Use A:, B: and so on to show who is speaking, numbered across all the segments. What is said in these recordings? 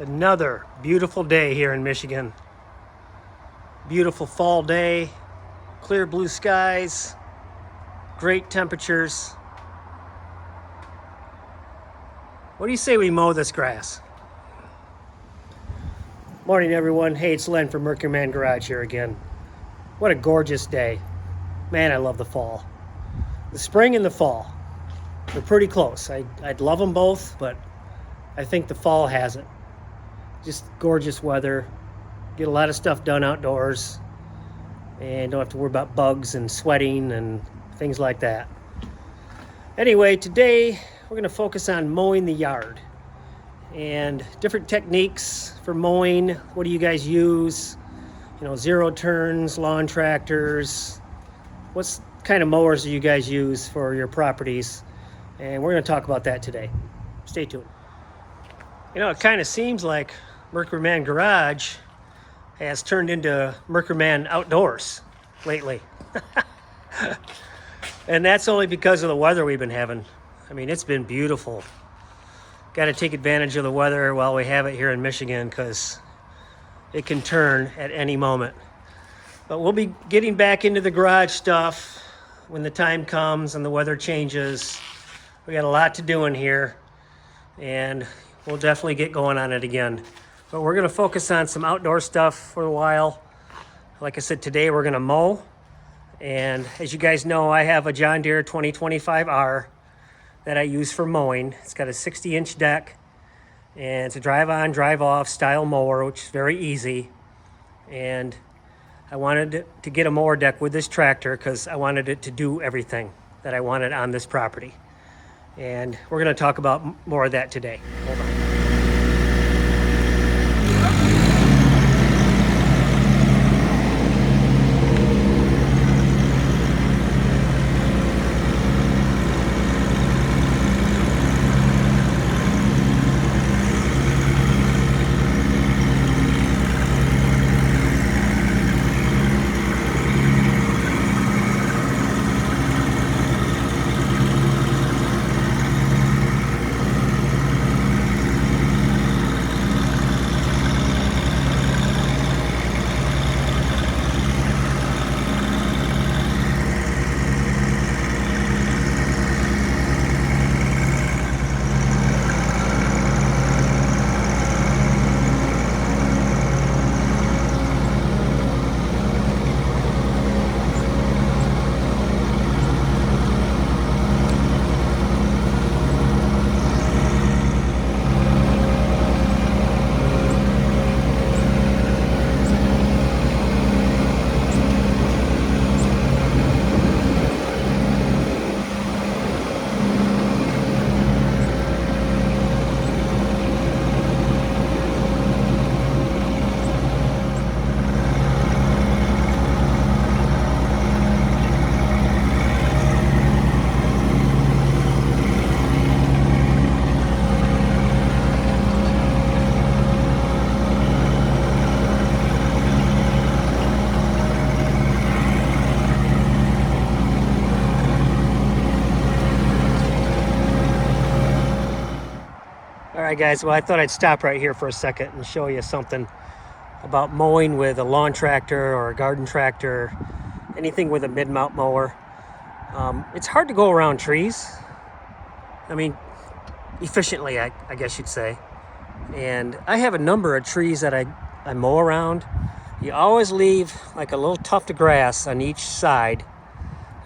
A: Another beautiful day here in Michigan. Beautiful fall day, clear blue skies, great temperatures. What do you say we mow this grass? Morning everyone, hey, it's Len from Mercury Man Garage here again. What a gorgeous day. Man, I love the fall. The spring and the fall, they're pretty close. I'd love them both, but I think the fall has it. Just gorgeous weather, get a lot of stuff done outdoors, and don't have to worry about bugs and sweating and things like that. Anyway, today we're going to focus on mowing the yard and different techniques for mowing. What do you guys use? You know, zero turns, lawn tractors. What kind of mowers do you guys use for your properties? And we're going to talk about that today. Stay tuned. You know, it kind of seems like Mercury Man Garage has turned into Mercury Man Outdoors lately. And that's only because of the weather we've been having. I mean, it's been beautiful. Got to take advantage of the weather while we have it here in Michigan because it can turn at any moment. But we'll be getting back into the garage stuff when the time comes and the weather changes. We got a lot to do in here, and we'll definitely get going on it again. But we're going to focus on some outdoor stuff for a while. Like I said, today we're going to mow. And as you guys know, I have a John Deere 2025R that I use for mowing. It's got a 60-inch deck, and it's a drive-on, drive-off style mower, which is very easy. And I wanted to get a mower deck with this tractor because I wanted it to do everything that I wanted on this property. And we're going to talk about more of that today. Hold on. Alright guys, well I thought I'd stop right here for a second and show you something about mowing with a lawn tractor or a garden tractor, anything with a mid-mount mower. It's hard to go around trees. I mean, efficiently, I guess you'd say. And I have a number of trees that I mow around. You always leave like a little tuft of grass on each side,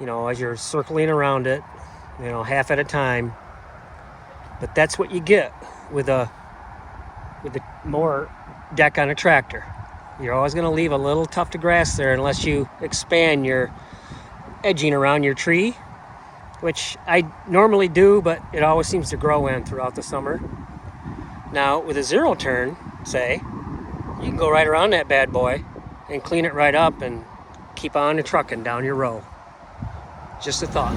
A: you know, as you're circling around it, you know, half at a time. But that's what you get with the mower deck on a tractor. You're always going to leave a little tuft of grass there unless you expand your edging around your tree, which I normally do, but it always seems to grow in throughout the summer. Now with a zero turn, say, you can go right around that bad boy and clean it right up and keep on trucking down your row. Just a thought.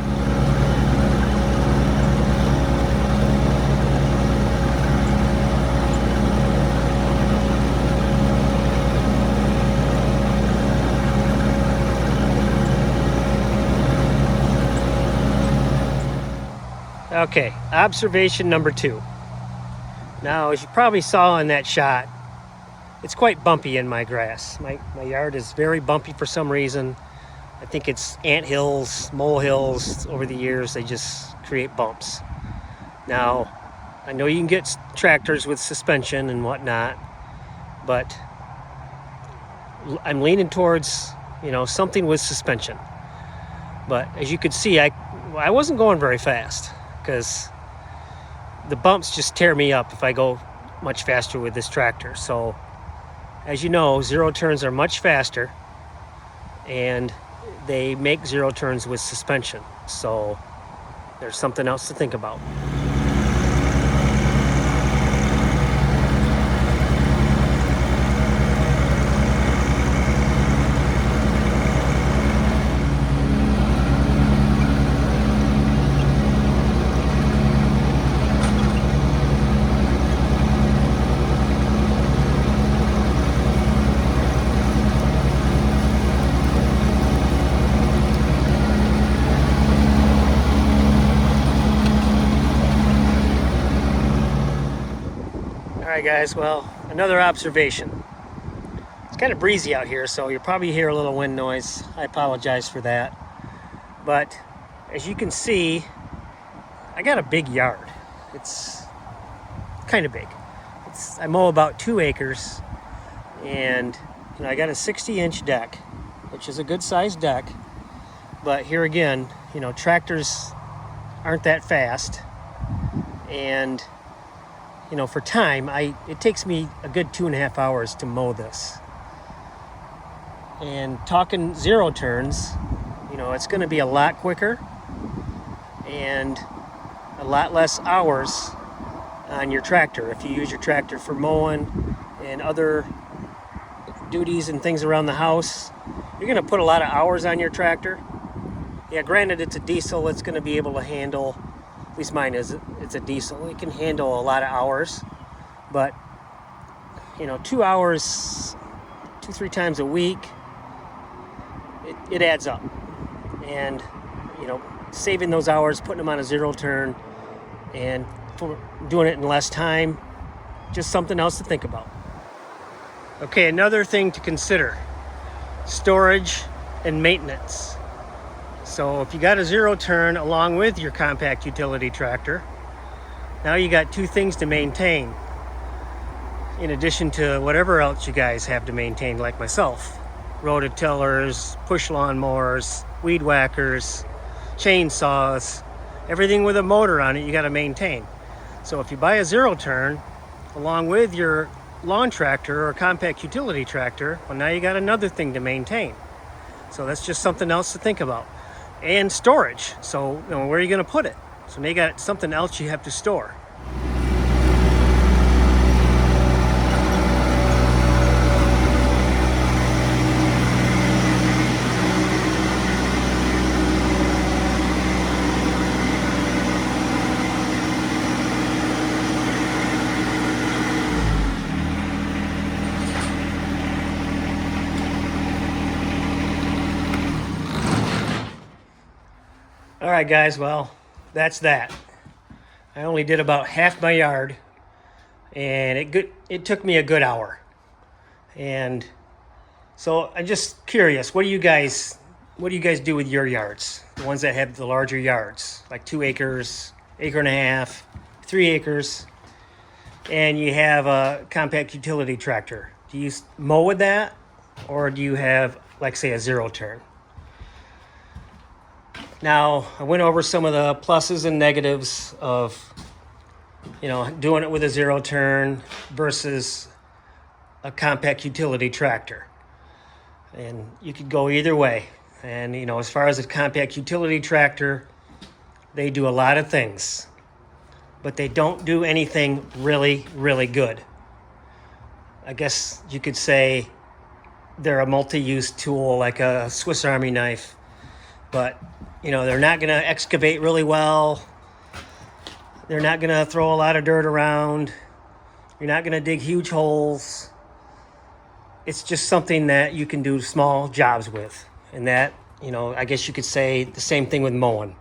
A: Okay, observation number 2. Now, as you probably saw in that shot, it's quite bumpy in my grass. My yard is very bumpy for some reason. I think it's ant hills, mole hills. Over the years, they just create bumps. Now, I know you can get tractors with suspension and whatnot, but I'm leaning towards, something with suspension. But as you could see, I wasn't going very fast because the bumps just tear me up if I go much faster with this tractor. So as you know, zero turns are much faster, and they make zero turns with suspension. So there's something else to think about. Alright guys, well, another observation. It's kind of breezy out here, so you'll probably hear a little wind noise. I apologize for that. But as you can see, I got a big yard. It's kind of big. I mow about 2 acres, and I got a 60-inch deck, which is a good sized deck. But here again, tractors aren't that fast, and for time, it takes me a good 2.5 hours to mow this. And talking zero turns, it's going to be a lot quicker and a lot less hours on your tractor. If you use your tractor for mowing and other duties and things around the house, you're going to put a lot of hours on your tractor. Yeah, granted, it's a diesel. It's going to be able to handle, at least mine is, it's a diesel. It can handle a lot of hours, but 2 hours, 2-3 times a week, it adds up. And saving those hours, putting them on a zero turn, and doing it in less time, just something else to think about. Okay, another thing to consider: storage and maintenance. So if you got a zero turn along with your compact utility tractor, now you got 2 things to maintain, in addition to whatever else you guys have to maintain, like myself: rototillers, push lawnmowers, weed whackers, chainsaws, everything with a motor on it you got to maintain. So if you buy a zero turn along with your lawn tractor or compact utility tractor, well, now you got another thing to maintain. So that's just something else to think about. And storage. So where are you going to put it? So now you got something else you have to store. All right, guys, well, that's that. I only did about half my yard, and it took me a good hour. And so I'm just curious, what do you guys do with your yards? The ones that have the larger yards, like 2 acres, acre and a half, 3 acres, and you have a compact utility tractor. Do you mow with that, or do you have, like, say, a zero turn? Now, I went over some of the pluses and negatives of, doing it with a zero turn versus a compact utility tractor. And you could go either way. And, as far as a compact utility tractor, they do a lot of things, but they don't do anything really, really good. I guess you could say they're a multi-use tool, like a Swiss Army knife, but they're not going to excavate really well. They're not going to throw a lot of dirt around. You're not going to dig huge holes. It's just something that you can do small jobs with. And that, I guess you could say the same thing with mowing.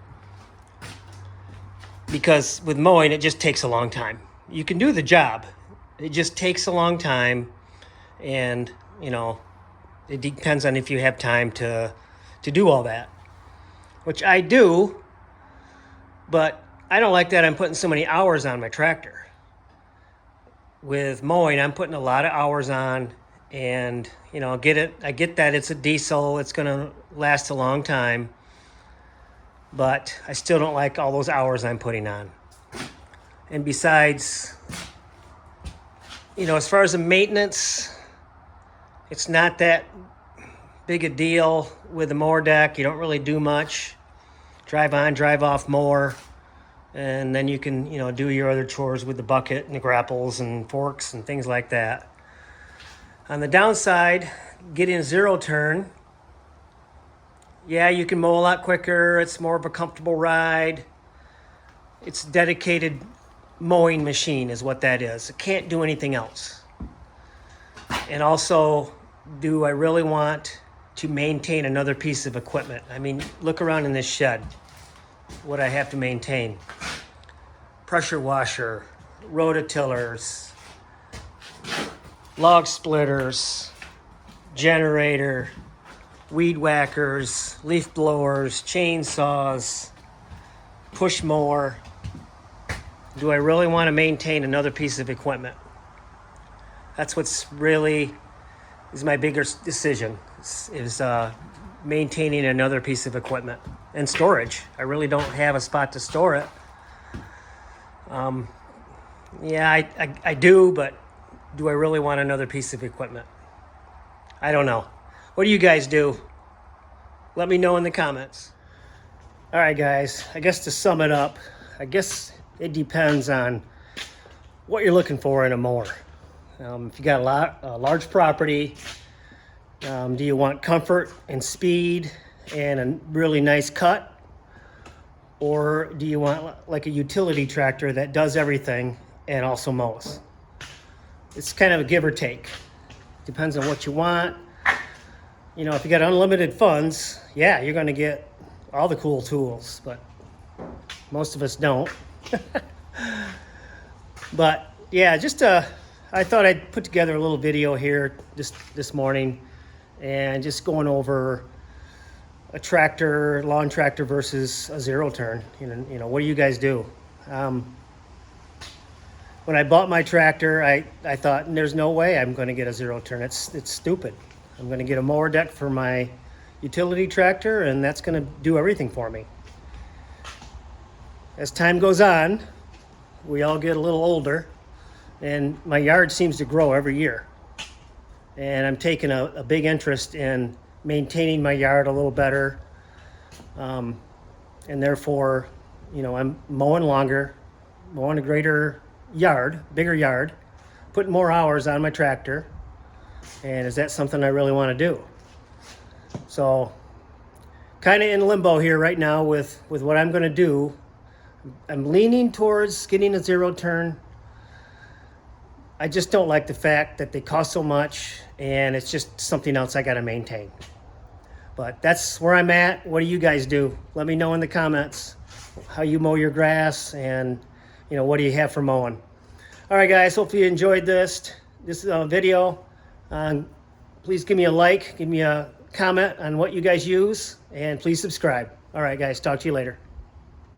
A: Because with mowing, it just takes a long time. you can do the job. It just takes a long time, and you know, it depends on if you have time to do all that, which I do, but I don't like that I'm putting so many hours on my tractor. With mowing, I'm putting a lot of hours on, and you know, I get that it's a diesel, it's going to last a long time, but I still don't like all those hours I'm putting on. And besides, you know, as far as the maintenance, it's not that big a deal with the mower deck. You don't really do much. Drive on, drive off mower, and then you can, you know, do your other chores with the bucket and the grapples and forks and things like that. On the downside, getting a zero turn, yeah, you can mow a lot quicker. It's more of a comfortable ride. It's a dedicated mowing machine is what that is. It can't do anything else. And also, do I really want to maintain another piece of equipment? I mean, look around in this shed, what I have to maintain. Pressure washer, rototillers, log splitters, generator, weed whackers, leaf blowers, chainsaws, push mower. Do I really want to maintain another piece of equipment? That's what's really is my biggest decision, is maintaining another piece of equipment. And storage. I really don't have a spot to store it. Yeah, I do, but do I really want another piece of equipment? I don't know. What do you guys do? Let me know in the comments. All right, guys, I guess to sum it up, I guess it depends on what you're looking for in a mower. If you got a large property, do you want comfort and speed and a really nice cut? Or do you want like a utility tractor that does everything and also mows? It's kind of a give or take. Depends on what you want. You know, if you got unlimited funds, yeah, you're going to get all the cool tools, but most of us don't. But yeah, I thought I'd put together a little video here just this morning, and just going over a tractor, lawn tractor versus a zero turn. You know, what do you guys do? When I bought my tractor, I thought there's no way I'm going to get a zero turn. It's stupid. I'm going to get a mower deck for my utility tractor, and that's going to do everything for me. As time goes on, we all get a little older, and my yard seems to grow every year. And I'm taking a big interest in maintaining my yard a little better. And therefore, you know, I'm mowing longer, mowing a greater yard, bigger yard, putting more hours on my tractor. And is that something I really want to do? So kind of in limbo here right now with what I'm going to do. I'm leaning towards getting a zero turn. I just don't like the fact that they cost so much, and it's just something else I got to maintain. But that's where I'm at. What do you guys do? Let me know in the comments how you mow your grass, and you know, what do you have for mowing? All right, guys, hope you enjoyed this video. Please give me a like, give me a comment on what you guys use, and please subscribe. All right, guys, talk to you later.